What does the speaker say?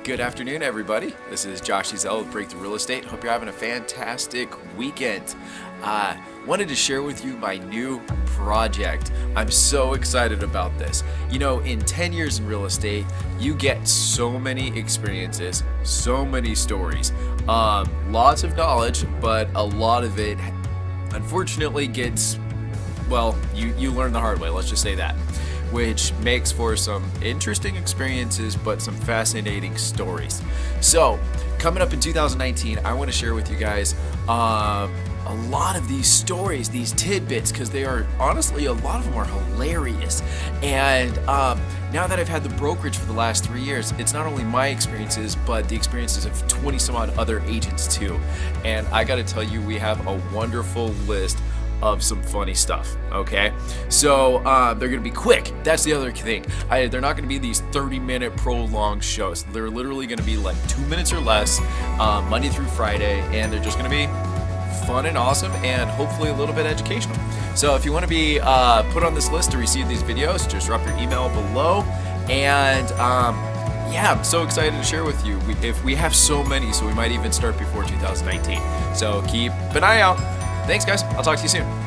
Good afternoon, everybody. This is Josh Ezell with Breakthrough Real Estate. Hope you're having a fantastic weekend. Wanted to share with you my new project. I'm so excited about this. You know, in 10 years in real estate, you get so many experiences, so many stories, lots of knowledge, but a lot of it, unfortunately, gets, well, you learn the hard way, let's just say that, which makes for some interesting experiences, but some fascinating stories. So, coming up in 2019, I want to share with you guys a lot of these stories, these tidbits, because they are, honestly, a lot of them are hilarious. And now that I've had the brokerage for the last 3 years, it's not only my experiences, but the experiences of 20 some odd other agents too. And I gotta tell you, we have a wonderful list of some funny stuff, okay? So they're gonna be quick. That's the other thing. They're not gonna be these 30-minute prolonged shows. They're literally gonna be like 2 minutes or less, Monday through Friday, and they're just gonna be fun and awesome and hopefully a little bit educational. So if you wanna be put on this list to receive these videos, just drop your email below. And yeah, I'm so excited to share with you. We have so many, so we might even start before 2019. So keep an eye out. Thanks, guys. I'll talk to you soon.